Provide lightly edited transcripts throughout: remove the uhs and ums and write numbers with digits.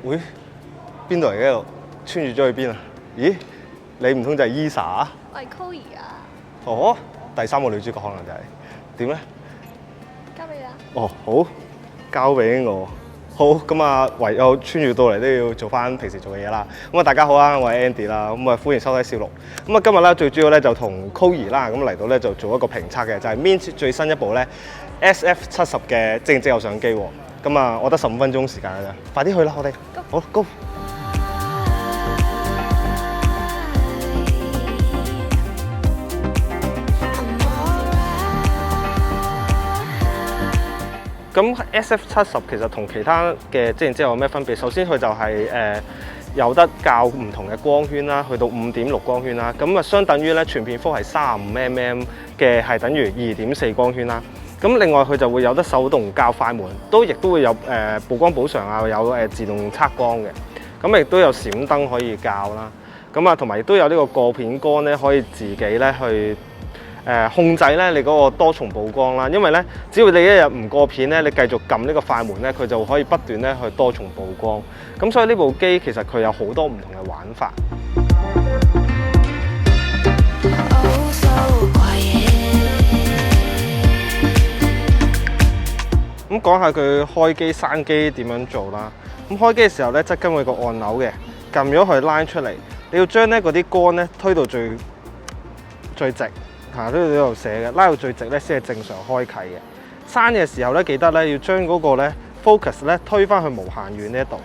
喂，邊度嚟嘅？穿越咗去邊啊？咦，你唔通就係 Esa 啊？我係 Chloe 啊，哦，第三個女主角可能就係點咧？交俾你啦。哦，好，交俾我。好，咁啊，唯有穿越到嚟都要做翻平時做嘅嘢啦。咁啊，大家好啊，我係 Andy 啦。咁啊，歡迎收睇笑錄。咁啊，今日咧最主要咧就同 Chloe 啦，咁嚟到咧就做一個評測嘅，就係 Mint 最新一部咧 SF70嘅即影即有相機喎。咁啊，我得15分鐘時間㗎咋，快啲去啦，我哋。好 ，Go！咁 SF70其實同其他嘅即影即有有咩分別？首先佢就係有得校唔同嘅光圈啦，去到5.6光圈啦。咁啊，相等於咧全片幅係35mm嘅，係等於2.4光圈啦。咁另外佢就會有得手動校快門，亦都會有曝光補償啊，有自動測光嘅。咁亦都有閃燈可以校啦。咁啊，同埋亦都有呢個過片杆咧，可以自己咧去控制咧你嗰個多重曝光啦。因為咧，只要你一日唔過片咧，你繼續撳呢個快門咧，佢就可以不斷咧去多重曝光。咁所以呢部機其實佢有好多唔同嘅玩法。咁講下佢開機閂機點樣做啦。咁開機嘅時候咧，側跟會有個按鈕嘅，撳咗佢拉出嚟，你要將咧嗰啲杆咧推到最直，呢度寫嘅，拉到最直咧先係正常開啟嘅。閂嘅時候咧，記得咧要將嗰個咧 focus 咧推返去無限遠呢一度。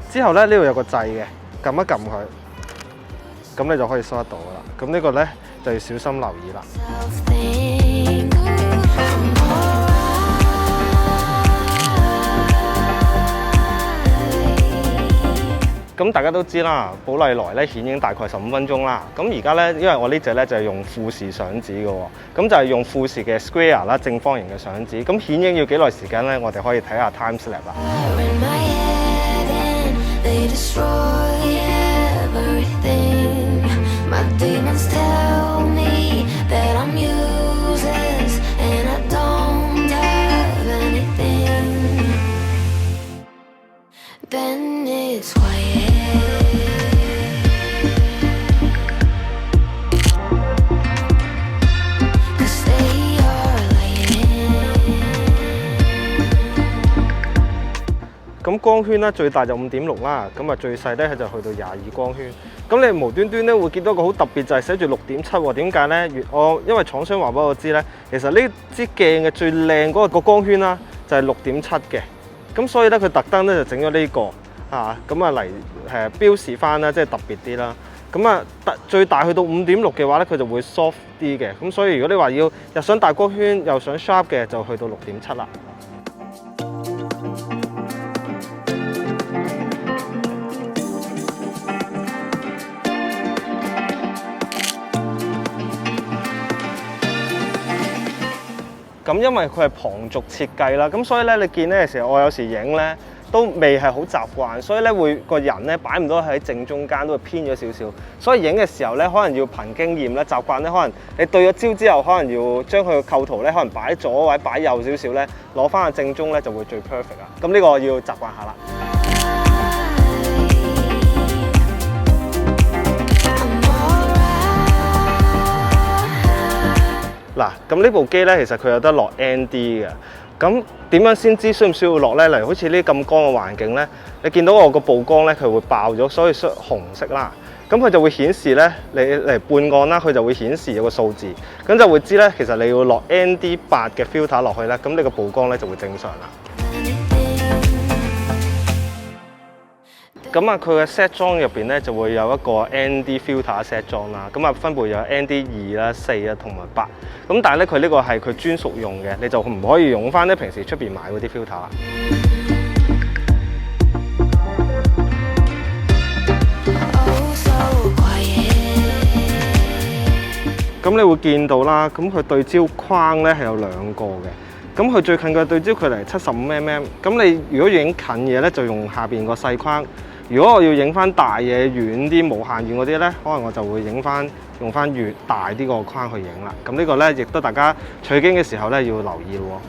之後咧呢度有個掣嘅，撳一撳佢，咁你就可以收得到噶啦。咁呢個咧就要小心留意啦。咁大家都知啦，寶麗來咧顯影大概15分鐘啦。咁而家咧，因為我呢隻咧就係用富士相紙嘅喎，咁就係用富士嘅 Square 啦，正方形嘅相紙。咁顯影要幾耐時間咧？我哋可以睇下 Timelapse 啦。咁光圈咧最大就5.6啦，咁啊最細咧就去到22光圈。咁你無端端咧會見到個好特別就係寫住6.7喎。點解咧？因為廠商話俾我知咧，其實呢支鏡嘅最靚嗰個光圈啦就係6.7嘅。咁所以咧佢特登咧就整咗呢個咁啊嚟標示翻啦，即係特別啲啦。咁啊最大去到5.6嘅話咧，佢就會 soft 啲嘅。咁所以如果你話要又想大光圈又想 sharp 嘅，就去到6.7啦。咁因為佢係旁軸設計啦，咁所以咧你見咧，其實我有時影咧都未係好習慣，所以咧會個人咧擺唔到喺正中間，都會偏咗少少。所以影嘅時候咧，可能要憑經驗咧習慣咧，可能你對咗焦之後，可能要將佢嘅構圖咧，可能擺左或者擺右少少咧，攞翻去正中咧就會最 perfect 啊。咁呢個要習慣下啦。嗱，咁呢部機咧，其實佢有得落 ND 嘅。咁點樣先知需唔需要落咧？例如好似呢咁光嘅環境咧，你見到我個曝光咧，佢會爆咗，所以紅色啦。咁佢就會顯示咧，你嚟半岸啦，佢就會顯示有個數字，咁就會知咧，其實你要落 ND8 嘅 filter 落去咧，咁你個曝光咧就會正常啦。咁啊，佢嘅 set 裝入邊咧就會有一個 ND filter set 裝啦，咁啊分別有 ND2啦、4啊同埋8。咁但係咧佢呢個係佢專屬用嘅，你就唔可以用翻咧平時出邊買嗰啲 filter 啦。咁你會見到啦，咁佢對焦框咧係有2個嘅。咁佢最近嘅對焦距離75mm。咁你如果要影近嘢咧，就用下邊個細框。如果我要影翻大嘢、遠啲、無限遠嗰啲咧，可能我就會用翻越大啲個框去影啦。咁呢個咧，亦都大家取景嘅時候咧要留意咯。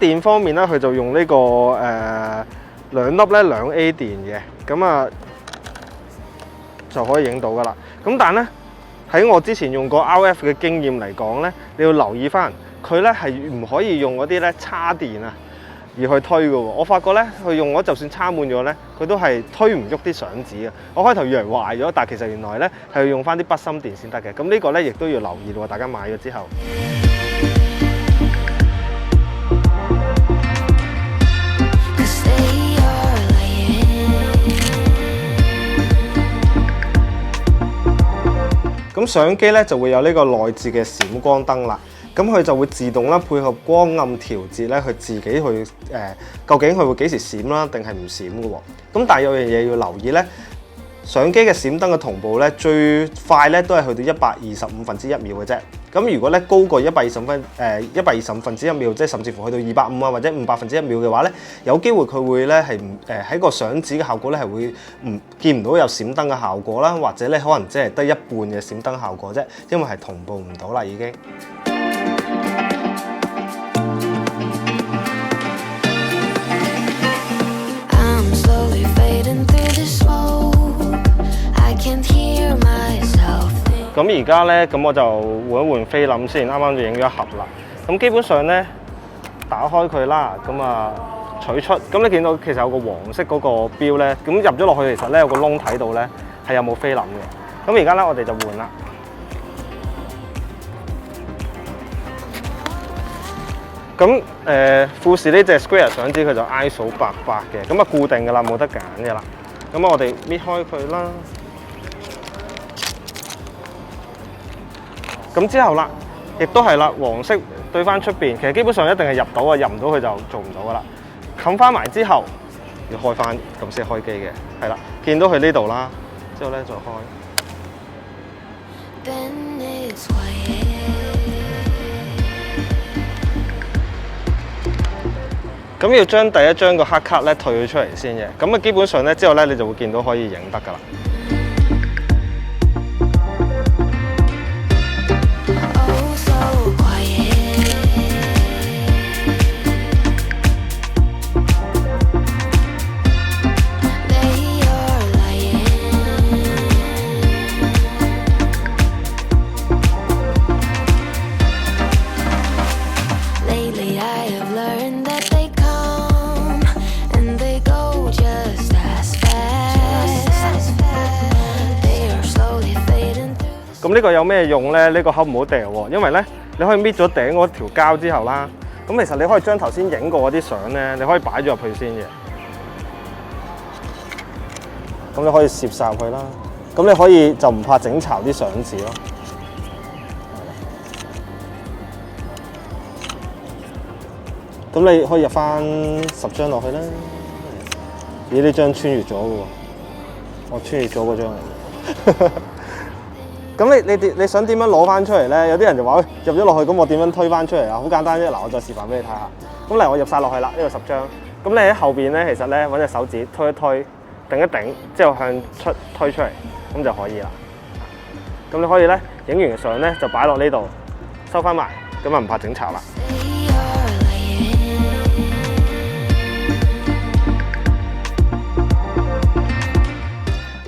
電方面咧，佢就用呢、個兩粒咧2A 電嘅，咁啊就可以影到噶啦。咁但係咧喺我之前用過 RF 嘅經驗嚟講咧，你要留意翻佢咧係唔可以用嗰啲咧叉電啊而去推嘅喎。我發覺咧佢用咗就算插滿咗咧，佢都係推唔喐啲相紙嘅。我開頭以為壞咗，但係其實原來咧係要用翻啲筆芯電先得嘅。咁呢個咧亦都要留意喎，大家買咗之後。咁相機咧就會有呢個內置嘅閃光燈啦，咁佢就會自動啦配合光暗調節咧，佢自己去究竟佢會幾時閃啦，定係唔閃嘅喎。咁但係有樣嘢要留意咧，相機嘅閃燈嘅同步咧最快咧都係去到125分之1秒嘅啫。咁如果咧高過125分之1秒，即係甚至乎去到250啊或者500分之1秒嘅話咧，有機會佢會咧係喺個相紙嘅效果咧係會見唔到有閃燈嘅效果啦，或者咧可能即係得一半嘅閃燈效果啫，因為係同步唔到啦已經。咁而家咧，咁我就換一換菲林先，啱啱就影咗一盒啦。咁基本上咧，打開佢啦，咁啊取出，咁你見到其實有個黃色嗰個標咧，咁入咗落去其實咧有個窿睇到咧係有冇菲林嘅。咁而家咧我哋就換啦。咁富士呢隻 Square 相紙佢就 ISO 800嘅，咁啊固定㗎啦，冇得揀㗎啦。咁我哋搣開佢啦。咁之後啦，亦都係啦，黃色對翻出邊，其實基本上一定係入到啊，入唔到佢就做唔到噶啦。冚翻埋之後，要開翻咁先開機嘅，係啦，見到佢呢度啦，之後咧再開。咁要將第一張個黑卡咧退咗出嚟先嘅，咁啊基本上咧之後咧你就會見到可以影得噶啦。咁呢個有咩用咧？呢個盒唔好掉喎，因為咧你可以搣咗頂嗰條膠之後啦，咁其實你可以將頭先影過嗰啲相咧，你可以擺咗入去先嘅。咁你可以攝晒入去啦，咁你可以就唔怕整巢啲相紙咯。咁你可以入翻10張落去啦。咦？呢張穿越咗嘅喎，我穿越咗嗰張嚟。咁你想點樣攞翻出嚟咧？有啲人就話：喂，入咗落去，咁我點樣推翻出嚟啊？好簡單啫！嗱，我再示範俾你睇下。咁嚟我入晒落去啦，呢度10張。咁你喺後邊咧，其實咧揾隻手指推一推，頂一頂，之後向出推出嚟，咁就可以啦。咁你可以咧影完相咧就擺落呢度，收翻埋，咁啊唔怕整巢啦。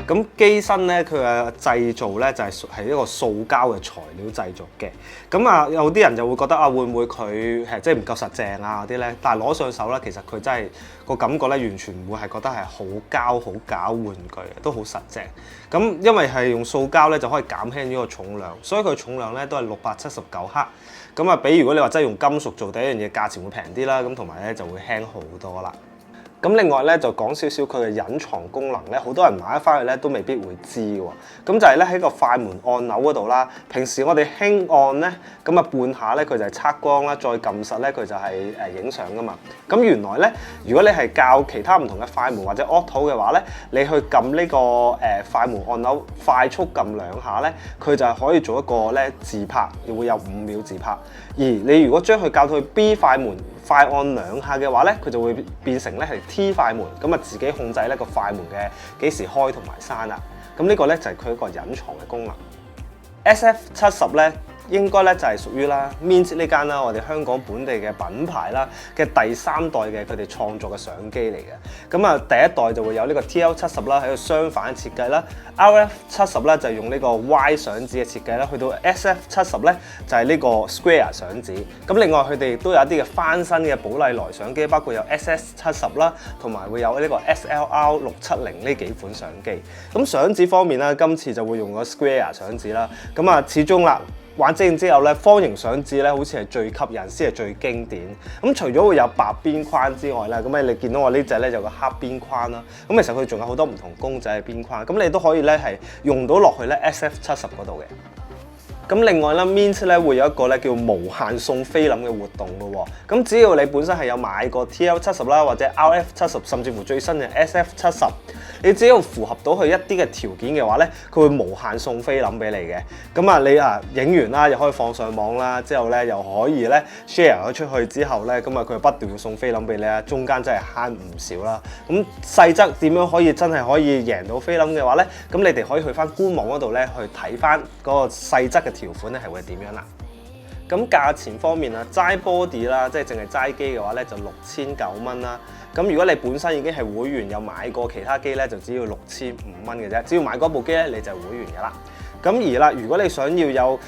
咁機身咧，佢嘅製造咧就係一個塑膠嘅材料製作嘅。咁啊，有啲人就會覺得啊，會唔會佢係即係唔夠實淨啊嗰啲咧？但係攞上手咧，其實佢真係個感覺咧，完全唔會係覺得係好膠好假玩具嘅，都好實淨。咁因為係用塑膠咧，就可以減輕咗個重量，所以佢重量咧都係679克。咁啊，比如果你話真係用金屬做第一樣嘢，價錢會平啲啦。咁同埋咧就會輕好多啦。咁另外咧就講少少佢嘅隱藏功能咧，好多人買咗翻去咧都未必會知嘅喎。咁就係咧喺個快門按鈕嗰度啦。平時我哋輕按咧，咁啊半下咧佢就係測光啦，再撳實咧佢就係影相噶嘛。咁原來咧，如果你係教其他唔同嘅快門或者 auto 嘅話咧，你去撳呢個快門按鈕快速撳2下咧，佢就係可以做一個咧自拍，又會有5秒自拍。而你如果將佢教到去 B 快門快按2下嘅話咧，佢就會變成咧係 T 快門，咁啊自己控制咧個快門嘅幾時開同埋閂啦。咁呢個咧就係佢一個隱藏嘅功能。SF70咧應該咧就係屬於啦 Mint 呢間啦，我哋香港本地嘅品牌啦嘅第3代嘅佢哋創作嘅相機嚟嘅。咁啊第一代就會有呢個 TL70啦，喺度相反設計啦 ，RF70 咧就用呢個 Y 相紙嘅設計啦，去到 SF70咧就係呢個 Square 相紙。咁另外佢哋亦都有一啲嘅翻新嘅寶麗來相機，包括有 SS70 啦，同埋會有呢個 SLR670呢幾款相機。咁相紙方面咧，今次就會用咗 Square 相紙啦。咁啊始終啦。玩即影之後咧，方形相紙咧好似係最吸引，先係最經典。咁除咗會有白邊框之外咧，咁你見到我呢隻咧有個黑邊框啦。咁其實佢仲有好多唔同公仔嘅邊框，咁你都可以咧係用到落去咧 SF70嗰度嘅。咁另外啦 Mint 咧會有一個咧叫無限送菲林嘅活動嘅喎。咁只要你本身係有買過 TL70啦，或者 RF70，甚至乎最新嘅 SF70，你只要符合到佢一啲嘅條件嘅話咧，佢會無限送菲林俾你嘅。咁啊，你影完啦，又可以放上網啦，之後咧又可以咧 share 咗出去之後咧，咁啊佢不斷會送菲林俾你啊，中間真係慳唔少啦。咁細則點樣可以真係可以贏到菲林嘅話咧，咁你哋可以去翻官網嗰度咧去睇翻嗰個細則嘅條款咧係會點樣啦？咁價錢方面啊，齋 body 啦，即係淨係齋機嘅話咧就6009蚊啦。咁如果你本身已經係會員，有買過其他機咧，就只要6500蚊嘅啫。只要買嗰部機咧，你就係會員㗎啦。咁而啦，如果你想要有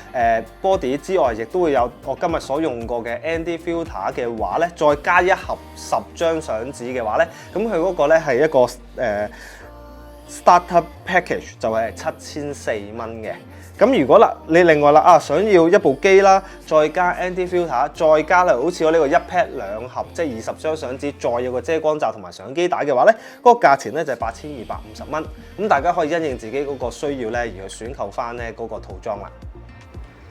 body 之外，亦都會有我今日所用過嘅 ND filter 嘅話咧，再加一盒10張相紙嘅話咧，咁佢嗰個咧係一個starter package 就係7400蚊嘅。咁如果啦，你另外啦想要一部機啦，再加 ND filter， 再加啦好似我呢個1 pack 2盒，即係20張相紙，再有個遮光罩同埋相機帶嘅話咧，嗰個價錢咧就係8250蚊。咁大家可以因應自己嗰個需要咧而去選購翻咧嗰個套裝啦。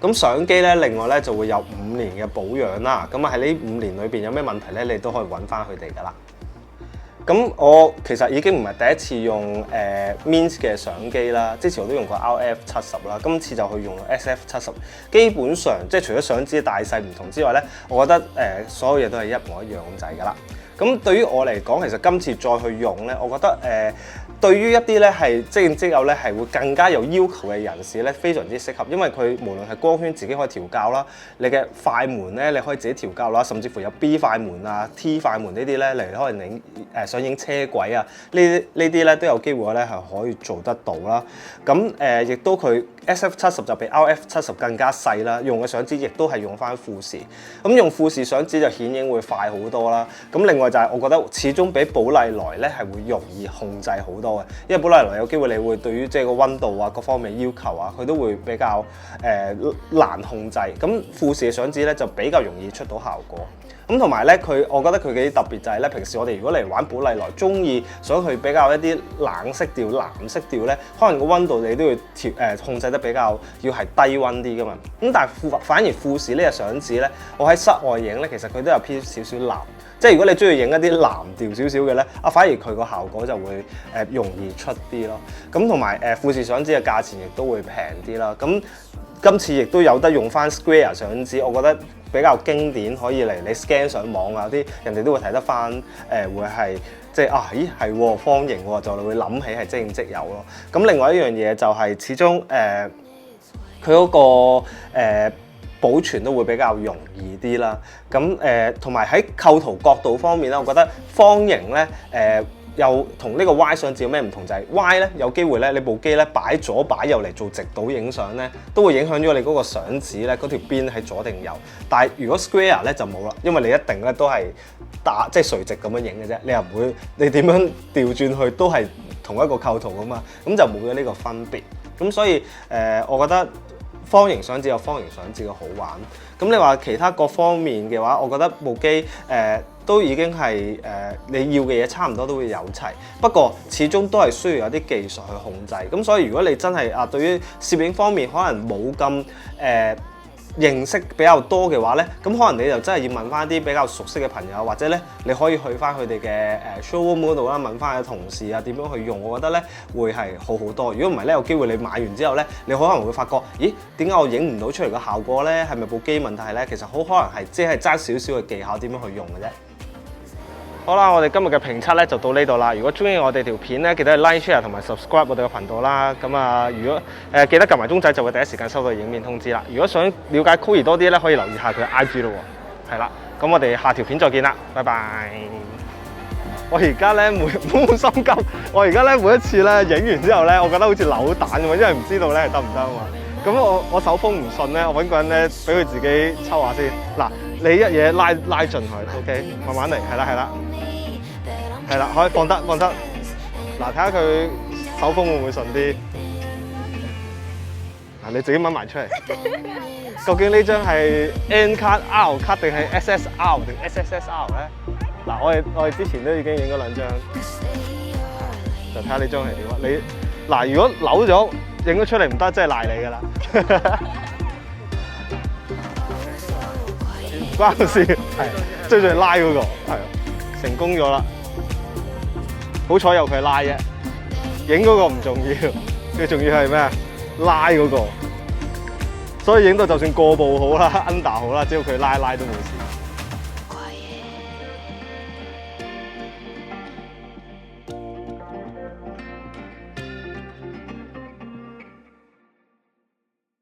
咁相機咧，另外咧就會有5年嘅保養啦。咁啊喺呢5年裏邊有咩問題咧，你都可以揾翻佢哋噶啦。咁我其實已經唔係第一次用Mint 嘅相機啦，之前我都用過 RF70 啦，今次就去用 SF70。基本上即係除咗相紙嘅大細唔同之外咧，我覺得所有嘢都係一模一樣咁滯㗎啦。咁對於我嚟講，其實今次再去用咧，我覺得對於一啲咧係即影即有咧係會更加有要求嘅人士咧，非常之適合，因為佢無論係光圈自己可以調校啦，你嘅快門咧你可以自己調校啦，甚至乎有 B 快門啊、T 快門呢啲咧嚟可能影想影車軌啊，呢啲咧都有機會咧係可以做得到啦。咁亦都佢 SF70 就比 RF70 更加細啦，用嘅相紙亦都係用翻富士。咁用富士相紙就顯影會快好多啦。咁另外就係我覺得始終比寶麗來咧係會容易控制好多嘅，因為寶麗來有機會你會對於即係個溫度啊各方面要求啊，佢都會比較難控制。咁富士嘅相紙咧就比較容易出到效果。咁同埋咧，我覺得佢幾特別就係咧，平時我哋如果嚟玩寶麗來，中意想去比較一啲冷色調、藍色調咧，可能個溫度你都要控制得比較要係低溫啲噶嘛。咁但係反而富士呢隻相紙咧，我喺室外影咧，其實佢都有偏少少藍。即係如果你中意影一啲藍調少少嘅咧，反而佢個效果就會容易出啲咯。咁同埋富士相紙嘅價錢亦都會平啲啦。咁今次亦都有得用翻 Square 相紙，我覺得比較經典，可以嚟你 scan 上網啊，啲人哋都會睇得翻，會係即係咦係方形喎，就會諗起係即影即有咯。咁另外一樣嘢就係始終佢嗰個保存都會比較容易啲啦。咁同埋喺構圖角度方面咧，我覺得方形咧又同呢個 Y 相紙有咩唔同？就係 Y 咧有機會咧，你部機咧擺左擺右嚟做直倒影相咧，都會影響咗你嗰個相紙咧嗰條邊喺左定右。但係如果 Square 咧就冇啦，因為你一定咧都係即係垂直咁樣影嘅啫，你又唔會你點樣調轉去都係同一個構圖噶嘛，咁就冇咗呢個分別。咁所以我覺得方形相紙有方形相紙嘅好玩。咁你話其他各方面嘅話，我覺得部機都已經係你要嘅嘢差唔多都會有齊，不過始終都係需要有啲技術去控制。咁所以如果你真係對於攝影方面可能冇咁認識比較多嘅話咧，咁可能你就真係要問翻啲比較熟悉嘅朋友，或者咧你可以去翻佢哋嘅showroom 嗰度啦，問翻啲同事啊點樣去用，我覺得咧會係好好多。如果唔係咧，有機會你買完之後咧，你可能會發覺，咦點解我影唔到出嚟個效果咧？係咪部機問題咧？其實好可能係即係爭少少嘅技巧點樣去用嘅啫。好啦，我哋今日嘅評測咧就到呢度啦。如果中意我哋條片咧，記得 like、share 同埋 subscribe 我哋嘅頻道啦。咁啊，如果記得撳埋鐘仔，就會第一時間收到影片通知啦。如果想了解 Coir 多啲咧，可以留意下佢嘅 IG 咯喎。係啦，咁我哋下條片再見啦，拜拜。我而家咧冇心急，我而家咧每一次咧影完之後咧，我覺得好似扭蛋咁，因為唔知道咧得唔得啊嘛。咁我手風唔順咧，我揾個人咧俾佢自己抽下先。嗱，你一嘢拉盡佢 ，OK， 慢慢嚟，係啦，可以放得。嗱，睇下佢手風會唔會順啲？嗱，你自己掹埋出嚟。究竟呢張係 N 卡、R 卡定係 SSR 定 SSSR 咧？嗱，我哋之前都已經影咗兩張，就睇下呢張係點啊！你嗱，如果扭咗影咗出嚟唔得，真係賴你㗎啦！唔關我事，係最拉嗰個，係成功咗啦！好彩有佢拉啫，影嗰個唔重要，最重要係咩啊？拉嗰個，所以影到就算過步好啦、under 好啦，只要佢拉都冇事。